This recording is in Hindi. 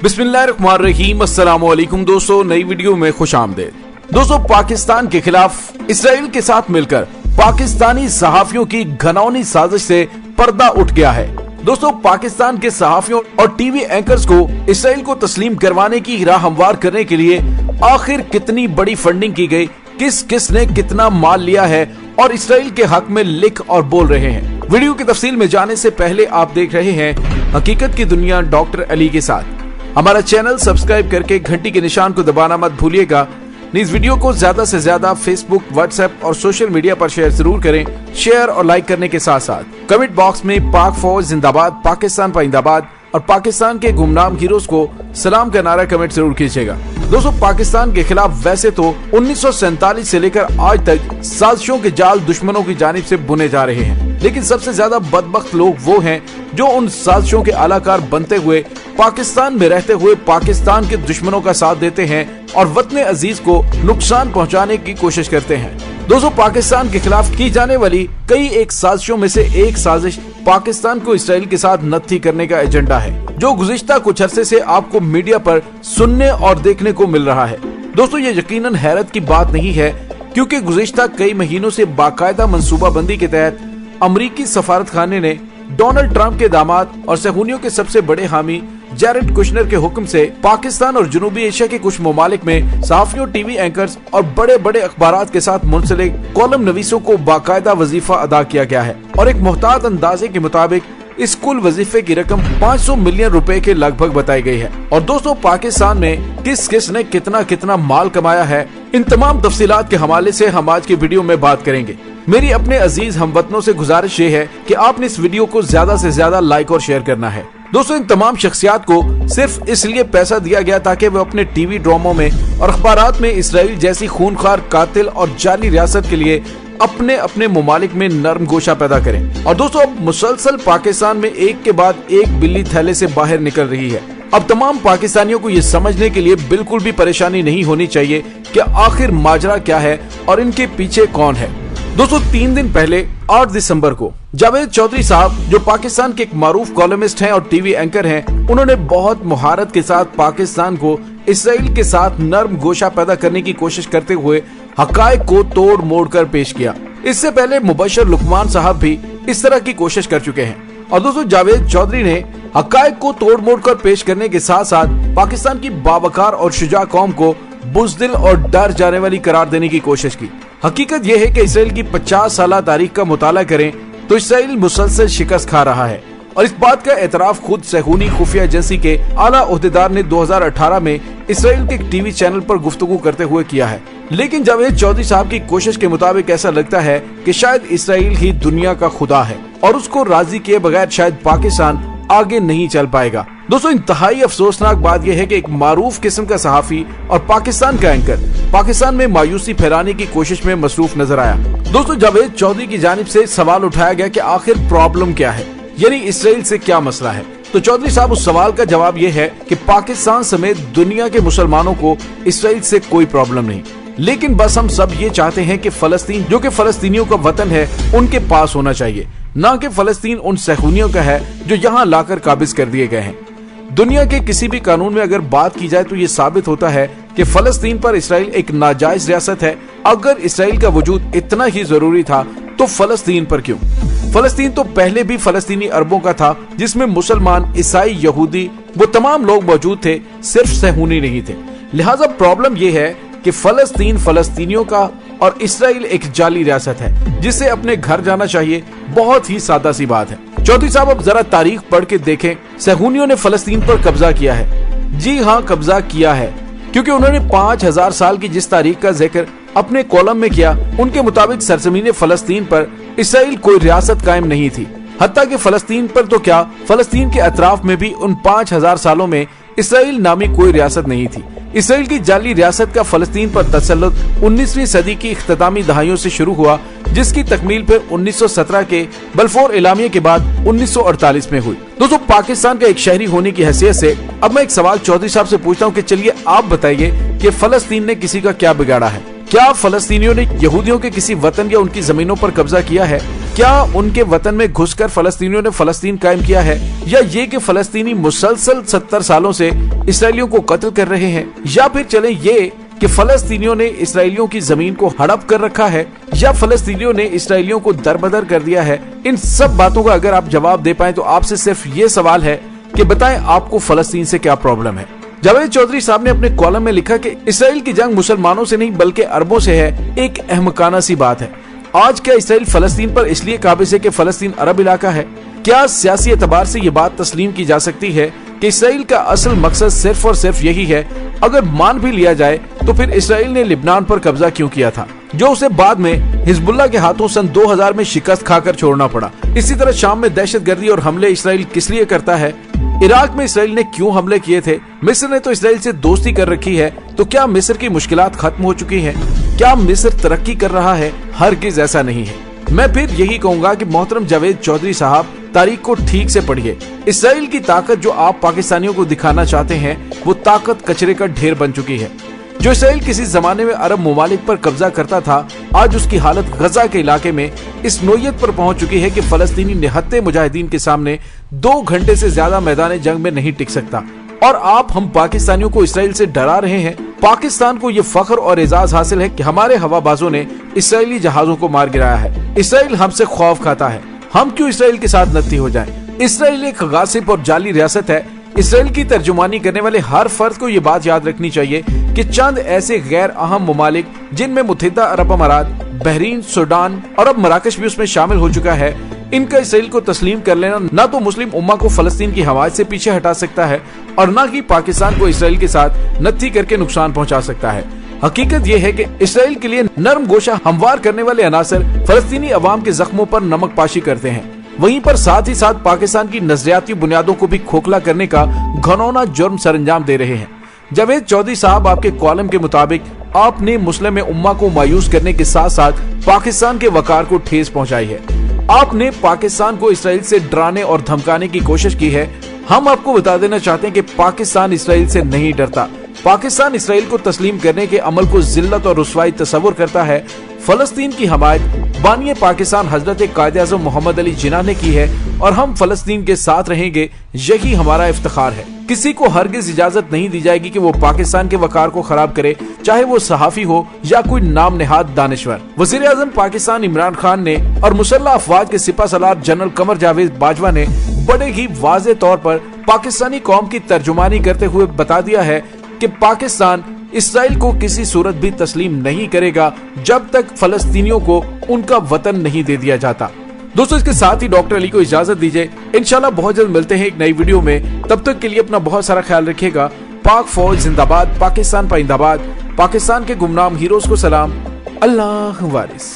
बिस्मिल्लाहिर्रहमानिर्रहीम। अस्सलामुअलैकुम दोस्तों, नई वीडियो में खुश आमदीद। दोस्तों, पाकिस्तान के खिलाफ इसराइल के साथ मिलकर पाकिस्तानी सहाफियों की घिनौनी साजिश से पर्दा उठ गया है। दोस्तों, पाकिस्तान के सहाफियों और टीवी एंकर्स को इसराइल को तस्लीम करवाने की राह हमवार करने के लिए आखिर कितनी बड़ी फंडिंग की गई, किस किस ने कितना माल लिया है और इसराइल के हक में लिख और बोल रहे हैं। वीडियो की तफसील में जाने से पहले आप देख रहे हैं हकीकत की दुनिया डॉक्टर अली के साथ। हमारा चैनल सब्सक्राइब करके घंटी के निशान को दबाना मत भूलिएगा। इस वीडियो को ज्यादा से ज्यादा फेसबुक, व्हाट्सएप और सोशल मीडिया पर शेयर जरूर करें। शेयर और लाइक करने के साथ साथ कमेंट बॉक्स में पाक फौज जिंदाबाद, पाकिस्तान पाइंदाबाद और पाकिस्तान के गुमनाम हीरोज को सलाम का नारा कमेंट जरूर कीजिएगा। दोस्तों, पाकिस्तान के खिलाफ वैसे तो 1947 से लेकर आज तक साजिशों के जाल दुश्मनों की जानिब से बुने जा रहे हैं, लेकिन सबसे ज्यादा बदबख्त लोग वो हैं जो उन साजिशों के आलाकार बनते हुए पाकिस्तान में रहते हुए पाकिस्तान के दुश्मनों का साथ देते हैं और वतन अजीज को नुकसान पहुंचाने की कोशिश करते हैं। दोस्तों, पाकिस्तान के खिलाफ की जाने वाली कई एक साजिशों में से एक साजिश पाकिस्तान को इसराइल के साथ नत्थी करने का एजेंडा है, जो गुज़िश्ता कुछ अरसे से आपको मीडिया पर सुनने और देखने को मिल रहा है। दोस्तों, ये यकीनन हैरत की बात नहीं है, क्योंकि गुज़िश्ता कई महीनों से बाकायदा मंसूबाबंदी के तहत अमरीकी सफारत खाने ने डोनाल्ड ट्रंप के दामाद और सहूनियों के सबसे बड़े हामी जैरेड कुशनर के हुक्म से पाकिस्तान और जनूबी एशिया के कुछ ममालिक में सहाफियों, टीवी एंकर्स और बड़े बड़े अखबारात के साथ मुंसलिक कॉलम नवीसों को बाकायदा वजीफा अदा किया गया है और एक मुहतात अंदाजे के मुताबिक इस कुल वजीफे की रकम 500 मिलियन रुपए के लगभग बताई गई है। और दोस्तों, पाकिस्तान में किस किस ने कितना कितना माल कमाया है, इन तमाम तफसीलात के हवाले से हम आज की वीडियो में बात करेंगे। मेरी अपने अजीज हमवतनों से गुजारिश ये है कि आपने इस वीडियो को ज्यादा से ज्यादा लाइक और शेयर करना है। दोस्तों, इन तमाम शख्सियात को सिर्फ इसलिए पैसा दिया गया ताकि वे अपने टीवी ड्रामों में और अखबारात में इसराइल जैसी खूनखार, कातिल और जाली रियासत के लिए अपने अपने ममालिक में नरम गोशा पैदा करें। और दोस्तों, अब मुसलसल पाकिस्तान में एक के बाद एक बिल्ली थैले से बाहर निकल रही है। अब तमाम पाकिस्तानियों को ये समझने के लिए बिल्कुल भी परेशानी नहीं होनी चाहिए कि आखिर माजरा क्या है और इनके पीछे कौन है। दोस्तों, 3 दिन पहले 8 दिसंबर को जावेद चौधरी साहब, जो पाकिस्तान के एक मारूफ कॉलमिस्ट हैं और टीवी एंकर हैं, उन्होंने बहुत मुहारत के साथ पाकिस्तान को इसराइल के साथ नरम गोशा पैदा करने की कोशिश करते हुए हकायक को तोड़ मोड़ कर पेश किया। इससे पहले मुबशर लुकमान साहब भी इस तरह की कोशिश कर चुके हैं। और दोस्तों, जावेद चौधरी ने हकायक को तोड़ मोड़ कर पेश करने के साथ साथ पाकिस्तान की बावकार और शुजा कौम को बुज़दिल और डर जाने वाली करार देने की कोशिश की। हकीकत यह है कि इसराइल की 50 साल तारीख का मुताला करें तो इसराइल मुसलसल शिकस्त खा रहा है और इस बात का एतराफ खुद सहूनी खुफिया एजेंसी के आला ओहदेदार ने 2018 में इसराइल के टीवी चैनल पर गुफ्तगू करते हुए किया है। लेकिन जावेद चौधरी साहब की कोशिश के मुताबिक ऐसा लगता है कि शायद इसराइल ही दुनिया का खुदा है और उसको राजी किए बगैर शायद पाकिस्तान आगे नहीं चल पाएगा। दोस्तों, इंतहाई अफसोसनाक बात यह है कि एक मारूफ किस्म का सहाफी और पाकिस्तान का एंकर पाकिस्तान में मायूसी फैलाने की कोशिश में मसरूफ नजर आया। दोस्तों, जावेद चौधरी की जानिब से सवाल उठाया गया कि आखिर प्रॉब्लम क्या है, यानी इसराइल से क्या मसला है। तो चौधरी साहब उस सवाल का जवाब ये है कि पाकिस्तान समेत दुनिया के मुसलमानों को इसराइल से कोई प्रॉब्लम नहीं, लेकिन बस हम सब ये चाहते हैं कि फलस्तीन, जो कि फलस्तीनियों का वतन है, उनके पास होना चाहिए, ना कि फलस्तीन उन सहूनियों का है जो यहाँ लाकर काबिज कर दिए गए हैं। दुनिया के किसी भी कानून में अगर बात की जाए तो ये साबित होता है कि फलस्तीन पर इसराइल एक नाजायज रियासत है। अगर इसराइल का वजूद इतना ही जरूरी था तो फलस्तीन पर क्यों? फलस्तीन तो पहले भी फलस्तीनी अरबों का था, जिसमें मुसलमान, ईसाई, यहूदी, वो तमाम लोग मौजूद थे, सिर्फ सहूनी नहीं थे। लिहाजा प्रॉब्लम ये है कि फलस्तीन फलस्तीनियों का और इसराइल एक जाली रियासत है जिसे अपने घर जाना चाहिए। बहुत ही सादा सी बात है। चौधरी साहब, अब जरा तारीख पढ़ के देखें, सहूनियों ने फलस्तीन पर कब्जा किया है। जी हाँ, कब्जा किया है, क्योंकि उन्होंने 5000 साल की जिस तारीख का जिक्र अपने कॉलम में किया, उनके मुताबिक सरजमीन फलस्तीन पर इसराइल कोई रियासत कायम नहीं थी। हत्ता कि फलस्तीन पर तो क्या, फलस्तीन के अतराफ में भी उन 5000 सालों में इसराइल नामी कोई रियासत नहीं थी। इसराइल की जाली रियासत का फलस्तीन पर तसल्लुत 19वीं सदी की इख्तितामी दहाइयों से शुरू हुआ, जिसकी तकमील फिर 1917 के बल्फोर एलामिया के बाद 1948 में हुई। दोस्तों, पाकिस्तान का एक शहरी होने की हैसियत से अब मैं एक सवाल चौधरी साहब से पूछता हूँ कि चलिए आप बताइए कि फलस्तीन ने किसी का क्या बिगाड़ा है? क्या फलस्तीनियों ने यहूदियों के किसी वतन या उनकी जमीनों पर कब्जा किया है? क्या उनके वतन में घुसकर फलस्तीनियों ने फलस्तीन कायम किया है, या ये कि फलस्तीनी मुसलसल 70 सालों से इसराइलियों को कत्ल कर रहे हैं? या फिर चले ये कि फलस्तीनियों ने इसराइलियों की जमीन को हड़प कर रखा है, या फलस्तीनियों ने इसराइलियों को दरबदर कर दिया है? इन सब बातों का अगर आप जवाब दे पाए तो आपसे सिर्फ ये सवाल है कि बताएं आपको फलस्तीन से क्या प्रॉब्लम है। जावेद चौधरी साहब ने अपने कॉलम में लिखा कि इसराइल की जंग मुसलमानों से नहीं बल्कि अरबों से है, एक अहमकाना सी बात है। आज क्या इसराइल फलस्तीन पर इसलिए काबिज है कि फलस्तीन अरब इलाका है? क्या सियासी एतबार से ये बात तस्लीम की जा सकती है कि इसराइल का असल मकसद सिर्फ और सिर्फ यही है? अगर मान भी लिया जाए तो फिर इसराइल ने लिबनान पर कब्जा क्यों किया था, जो उसे बाद में हिजबुल्लाह के हाथों सन 2000 में शिकस्त खाकर छोड़ना पड़ा? इसी तरह शाम में दहशतगर्दी और हमले इसराइल किस लिए करता है? इराक में इसराइल ने क्यों हमले किए थे? मिस्र ने तो इसराइल से दोस्ती कर रखी है, तो क्या मिस्र की मुश्किलात खत्म हो चुकी हैं? क्या मिस्र तरक्की कर रहा है? हरगिज़ ऐसा नहीं है। मैं फिर यही कहूंगा कि मोहतरम जावेद चौधरी साहब, तारीख को ठीक से पढ़िए। इसराइल की ताकत जो आप पाकिस्तानियों को दिखाना चाहते हैं, वो ताकत कचरे का ढेर बन चुकी है। जो इसराइल किसी जमाने में अरब ममालिक पर कब्जा करता था, आज उसकी हालत गजा के इलाके में इस नोयत पर पहुंच चुकी है कि फलस्तीनी निहत्ते मुजाहिदीन के सामने 2 घंटे से ज्यादा मैदान जंग में नहीं टिक सकता। और आप हम पाकिस्तानियों को इसराइल से डरा रहे हैं। पाकिस्तान को ये फख्र और एजाज हासिल है कि हमारे हवाबाजों ने इसराइली जहाजों को मार गिराया है। इसराइल हमसे खौफ खाता है, हम क्यों इसराइल के साथ नत्थी हो जाएं? इसराइल एक गासिब और जाली रियासत है। इसराइल की तर्जुमानी करने वाले हर फर्द को ये बात याद रखनी चाहिए कि चंद ऐसे गैर अहम ममालिक जिनमें मुत्तहिदा अरब अमारात, बहरीन, सूडान और अब मराकश भी उसमें शामिल हो चुका है, इनका इसराइल को तस्लीम कर लेना न तो मुस्लिम उम्मा को फलस्तीन की हवाज से पीछे हटा सकता है और न ही पाकिस्तान को इसराइल के साथ नत्थी करके नुकसान पहुंचा सकता है। हकीकत यह है कि इसराइल के लिए नरम गोशा हमवार करने वाले अनासर फलस्तीनी अवाम के जख्मों पर नमक पाशी करते हैं, वहीं पर साथ ही साथ पाकिस्तान की नजरियाती बुनियादों को भी खोखला करने का घनौना जुर्म सरंजाम दे रहे हैं। जावेद चौधरी साहब, आपके कॉलम के मुताबिक आपने मुस्लिम उम्मा को मायूस करने के साथ साथ पाकिस्तान के वकार को ठेस पहुंचाई है। आपने पाकिस्तान को इसराइल से डराने और धमकाने की कोशिश की है। हम आपको बता देना चाहते हैं कि पाकिस्तान इसराइल से नहीं डरता। पाकिस्तान इसराइल को तस्लीम करने के अमल को जिल्लत और रुसवाई तस्वुर करता है। फलस्तीन की हमायत बानिए पाकिस्तान हजरत कायद-ए-आज़म मोहम्मद अली जिन्ना ने की है और हम फलस्तीन के साथ रहेंगे, यही हमारा इफ्तिखार है। किसी को हरगिज इजाजत नहीं दी जाएगी कि वो पाकिस्तान के वकार को खराब करे, चाहे वो सहाफी हो या कोई नाम नेहाद दानिश्वर। वज़ीर आज़म पाकिस्तान इमरान खान ने और मुसल्लह अफवाज के सिपा सलार जनरल कमर जावेद बाजवा ने बड़े ही वाज़े तौर पर पाकिस्तानी कौम की तर्जुमानी करते हुए बता दिया है कि पाकिस्तान इसराइल को किसी सूरत भी तस्लीम नहीं करेगा जब तक फलस्तीनियों को उनका वतन नहीं दे दिया जाता। दोस्तों, इसके साथ ही डॉक्टर अली को इजाजत दीजिए। इंशाल्लाह बहुत जल्द मिलते हैं एक नई वीडियो में। तब तक के लिए अपना बहुत सारा ख्याल रखिएगा। पाक फौज जिंदाबाद, पाकिस्तान पाइंदाबाद, पाकिस्तान के गुमनाम हीरोज को सलाम। अल्लाह वारिस।